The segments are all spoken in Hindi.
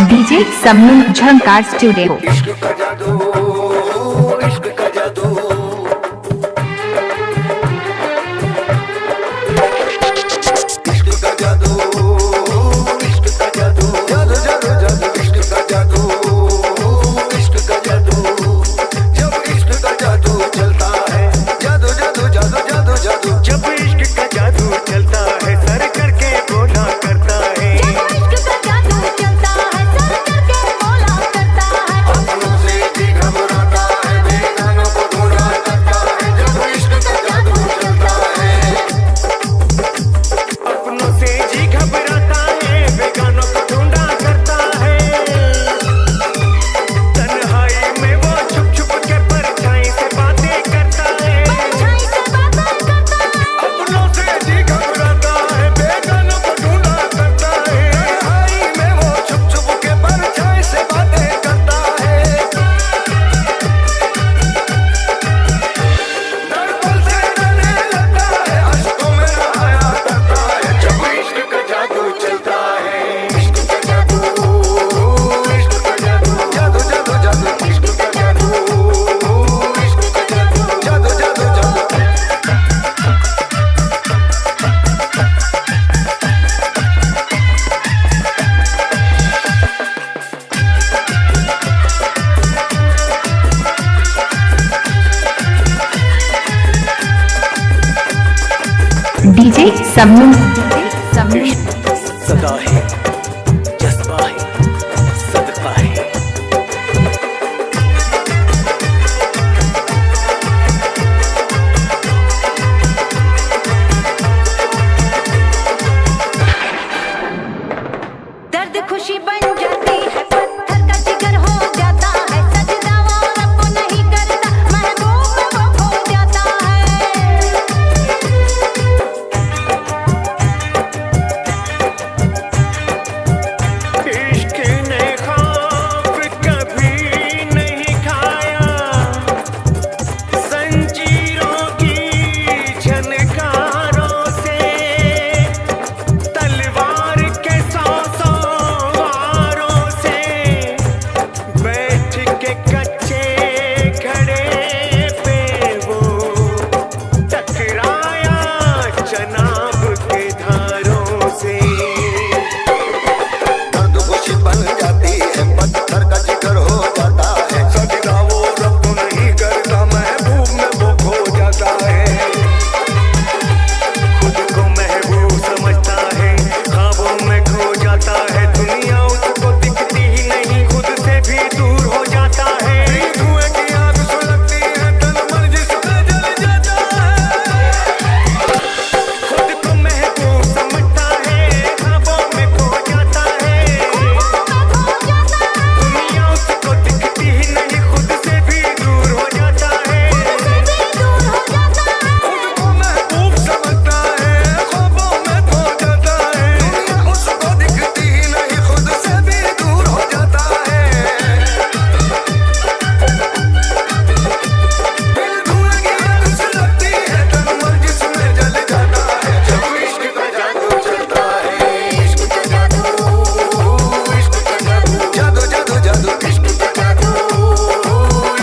डीजे समूह झंकार स्टूडियो। इश्क का जादू, इश्क का जादू, इश्क का जादू, इश्क का जादू, जादू जादू जादू, इश्क का जादू, इश्क का जादू, जब इश्क का जादू चलता है, जादू जादू जादू जादू जादू, जब इश्क का जादू चलता है, सर करके बोला करता है। डीजे समूह सदा है, जज्बा है, सदका है। दर्द खुशी बन जाती है, पत्थर का जिगर हो जाता है, सजदा वो रब नहीं करता, महबूब में वो खो जाता है। इश्क ने ख्वाब कभी नहीं खाया, जंजीरों की झनकारों से, तलवार के सौ वारों से, बैठ के कच्चे घड़े पे वो टकराया जनाब के धारों से। दर्द खुशी बन जाती है, पत्थर का जिगर हो जाता है, सजदा वो रब नहीं करता, महबूब में वो खो जाता है। खुद को महबूब समझता है, ख्वाबों में खो जाता है, दुनिया उसको दिखती ही नहीं, खुद से भी दूर हो जाता है। धुएं की आग सुलगती है, तन मन जिसमें जल जाता है। खुद को महबूब समझता है, ख्वाबों में खो जाता है, दुनिया उसको दिखती ही नहीं, खुद से भी दूर हो जाता है। खुद को महबूब समझता है, ख्वाबों में खो जाता है, दुनिया उसको दिखती ही नहीं, खुद से भी दूर हो जाता है। दिल धुएं की आग सुलगती है, तन मन जिसमें जल जाता है, जब इश्क का जादू चलता है। इश्क का जादू, इश्क का जादू, जादू जादू जादू, इश्क का जादू,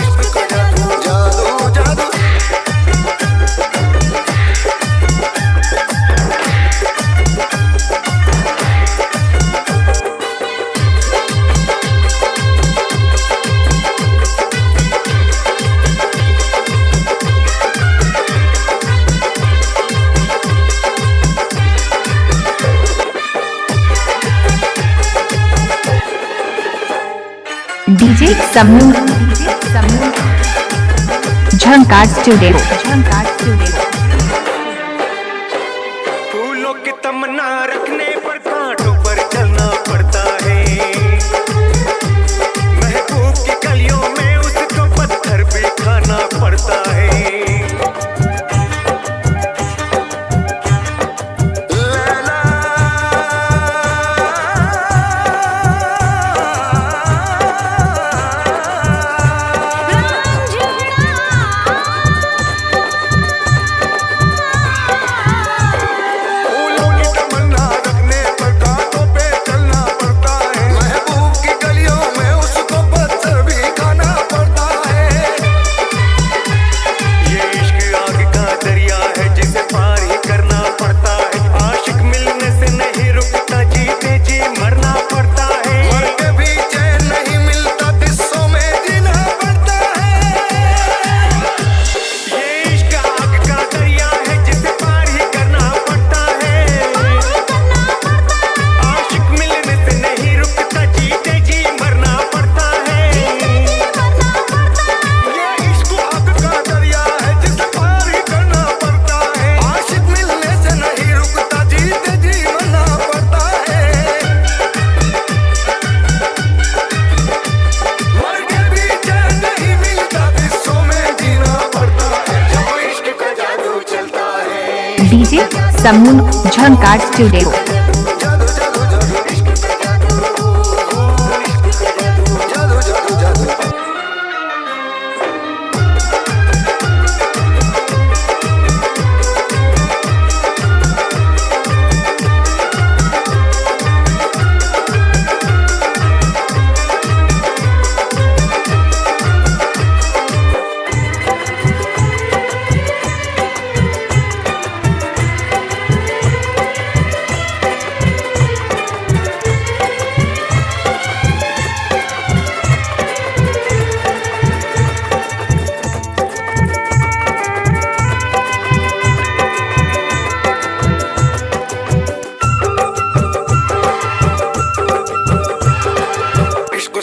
इश्क का जादू, जादू जादू। डीजे समूह झंकार स्टूडियो। फूलों की तमन्ना रखने पर कांटों पर चलना पड़ता है, महबूब की गलियों में उसको पत्थर भी खाना डीजे समून झंकार स्टूडियो।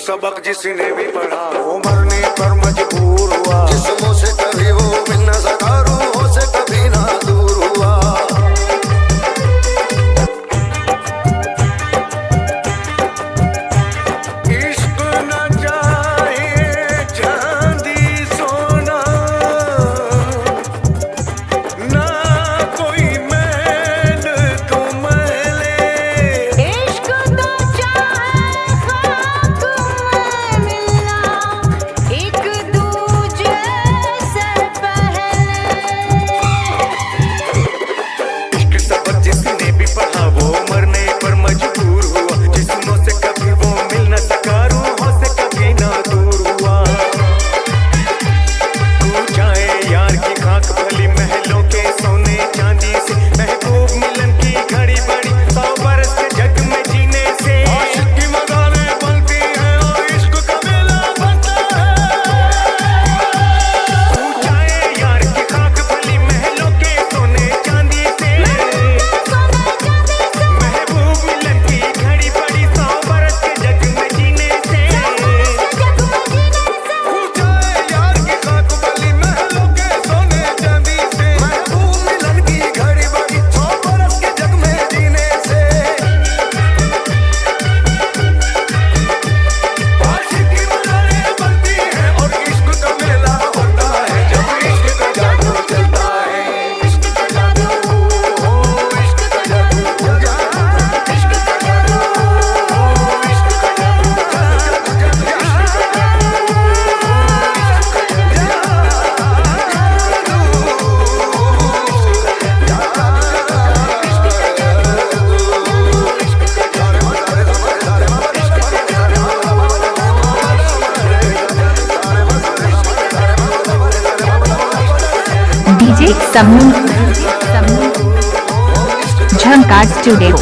सबक जिसने भी पढ़ा वो मरने पर मजबूर हुआ। जिस्मों से कभी वो मिल न सका, रूहों से कभी ना दूर हुआ। इश्क न चाहे चांदी सोना, ना कोई मैल तो मैले। इश्क तो चाहे खाक में मिलना, एक दूजे से पहले। इश्क सबक जिसने भी पढ़ा वो मरने पर मजबूर हुआ। जिस्मों से कभी वो मिल न सका, रूहों से कभी ना दूर हुआ। तू चाहे यार की खाक भली महलों के सोने चांदी से, महबूब मिलन की घड़ी बड़ी 100 बरस के जग में जीने से। आशिक की मदारें बनती हैं और इश्क का मेला बनता है। तू चाहे यार की खाक भली महलों के सोने चांदी से, महबूब मिलन की घड़ी बड़ी 100 बरस के जग में जीने से। तू चाहे यार की खाक भली महलों के सोने चांदी से, महबूब मिलन की घड़ी बड़ी 100 बरस के जग में जीने से। आशिक की मदारें बनती हैं और इश्क का मेला होता है जब इश्क का जादू चलता है। इश्क का जादू, इश्क का जादू, इश्क का जादू, इश्क का जादू, डीजे समून झंकार स्टूडियो।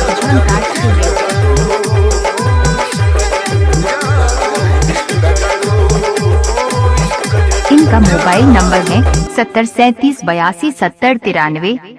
इनका मोबाइल नंबर है 70 37 82 70 93।